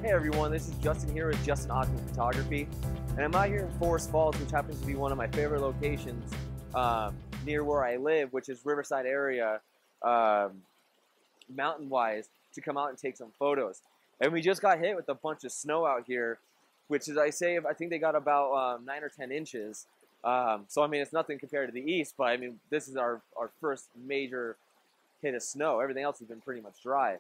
Hey everyone, this is Justin here with Justin Ogden Photography, and I'm out here in Forest Falls, which happens to be one of my favorite locations near where I live, which is Riverside area, mountain-wise, to come out and take some photos. And we just got hit with a bunch of snow out here, which is, I think they got about 9 or 10 inches. So I mean, it's nothing compared to the east, but I mean, this is our first major hit of snow. Everything else has been pretty much dry.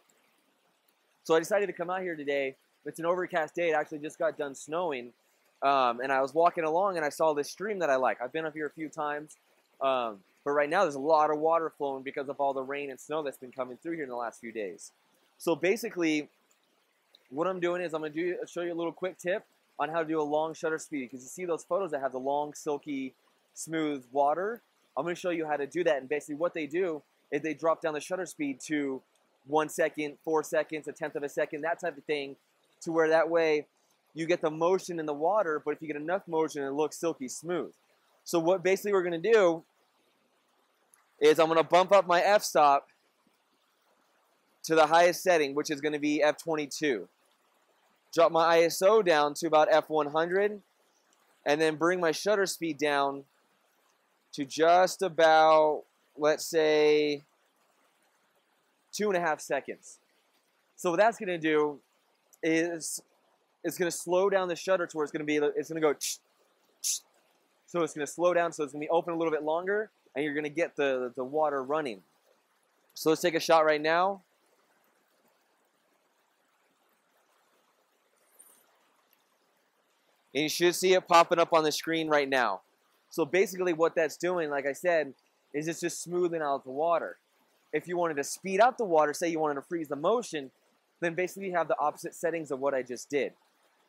So I decided to come out here today. It's an overcast day. It actually just got done snowing. And I was walking along and I saw this stream that I like. I've been up here a few times. But right now there's a lot of water flowing because of all the rain and snow that's been coming through here in the last few days. So basically, what I'm doing is I'm going to show you a little quick tip on how to do a long shutter speed. Because you see those photos that have the long, silky, smooth water. I'm going to show you how to do that. And basically what they do is they drop down the shutter speed to 1 second, 4 seconds, 1/10 of a second, that type of thing, to where that way you get the motion in the water, but if you get enough motion, it looks silky smooth. So what basically we're going to do is I'm going to bump up my f-stop to the highest setting, which is going to be f22. Drop my ISO down to about f100, and then bring my shutter speed down to just about, let's say, 2.5 seconds. So what that's going to do is it's going to slow down the shutter to where it's going to go so it's going to slow down, so it's going to be open a little bit longer, and you're going to get the water running. So let's take a shot right now. And you should see it popping up on the screen right now. So basically what that's doing, like I said, is it's just smoothing out the water. If you wanted to speed up the water, say you wanted to freeze the motion, then basically you have the opposite settings of what I just did.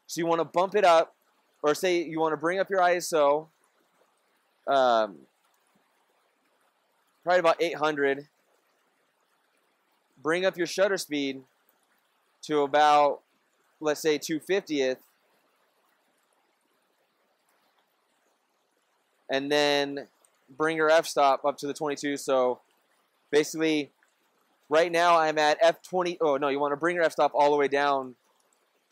So you want to bump it up, or say you want to bring up your ISO, probably about 800. Bring up your shutter speed to about, let's say, 2/50th. And then bring your f-stop up to the 22. So basically, right now I'm at f20. Oh, no, you want to bring your f-stop all the way down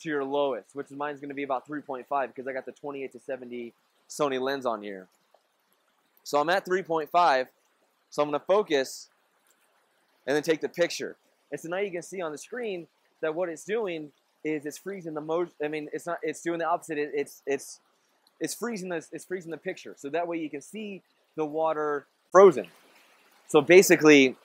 to your lowest, which mine's going to be about 3.5 because I got the 28-70 Sony lens on here. So I'm at 3.5. So I'm going to focus and then take the picture. And so now you can see on the screen that what it's doing is it's freezing the motion. I mean, it's not. It's doing the opposite. It's freezing the picture. So that way you can see the water frozen. So basically,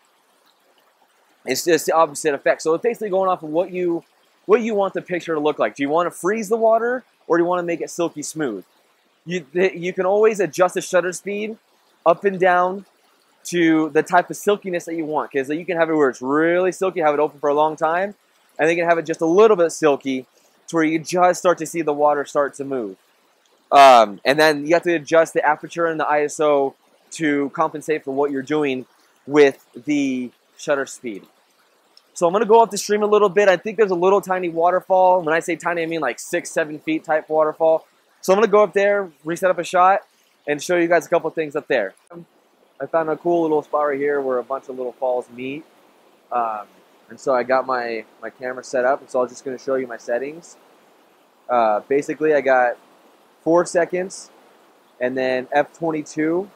it's just the opposite effect. So it's basically going off of what you want the picture to look like. Do you want to freeze the water, or do you want to make it silky smooth? You can always adjust the shutter speed up and down to the type of silkiness that you want. Because you can have it where it's really silky, have it open for a long time, and then you can have it just a little bit silky to where you just start to see the water start to move. And then you have to adjust the aperture and the ISO to compensate for what you're doing with the shutter speed. So I'm going to go up the stream a little bit. I think there's a little tiny waterfall. When I say tiny, I mean like 6-7 feet type waterfall. So I'm going to go up there, reset up a shot, and show you guys a couple things up there. I found a cool little spot right here where a bunch of little falls meet. And so I got my camera set up, and so I'm just going to show you my settings. Basically, I got 4 seconds, and then f22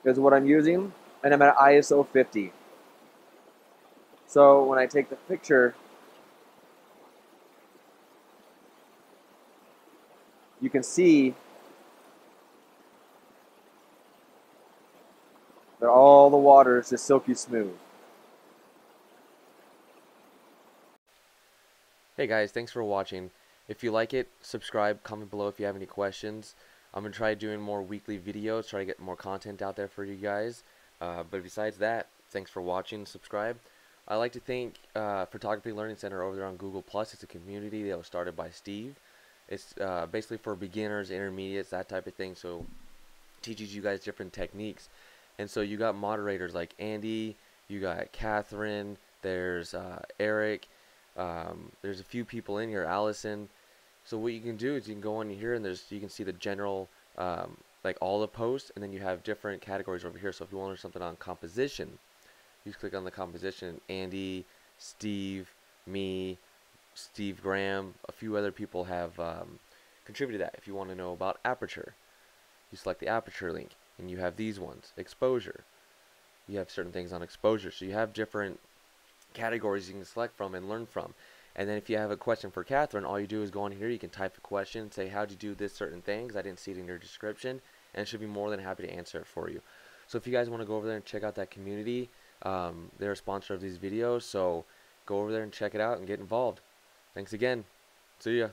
is what I'm using, and I'm at ISO 50. So when I take the picture, you can see that all the water is just silky smooth. Hey guys, thanks for watching. If you like it, subscribe, comment below if you have any questions. I'm going to try doing more weekly videos, try to get more content out there for you guys. But besides that, thanks for watching, subscribe. I like to thank Photography Learning Center over there on Google+. It's a community that was started by Steve. It's basically for beginners, intermediates, that type of thing. So it teaches you guys different techniques. And so you got moderators like Andy, you got Catherine, there's Eric, there's a few people in here, Allison. So what you can do is you can go on here and you can see the general, like all the posts, and then you have different categories over here. So if you want to learn something on composition, you just click on the composition. Andy, Steve, me, Steve Graham, a few other people have contributed to that. If you want to know about aperture, you select the aperture link, and you have these ones. Exposure, you have certain things on exposure. So you have different categories you can select from and learn from. And then if you have a question for Catherine, all you do is go on here, you can type a question, say how'd you do this certain things, I didn't see it in your description, and she'll be more than happy to answer it for you. So if you guys want to go over there and check out that community, they're a sponsor of these videos, so go over there and check it out and get involved. Thanks again. See ya.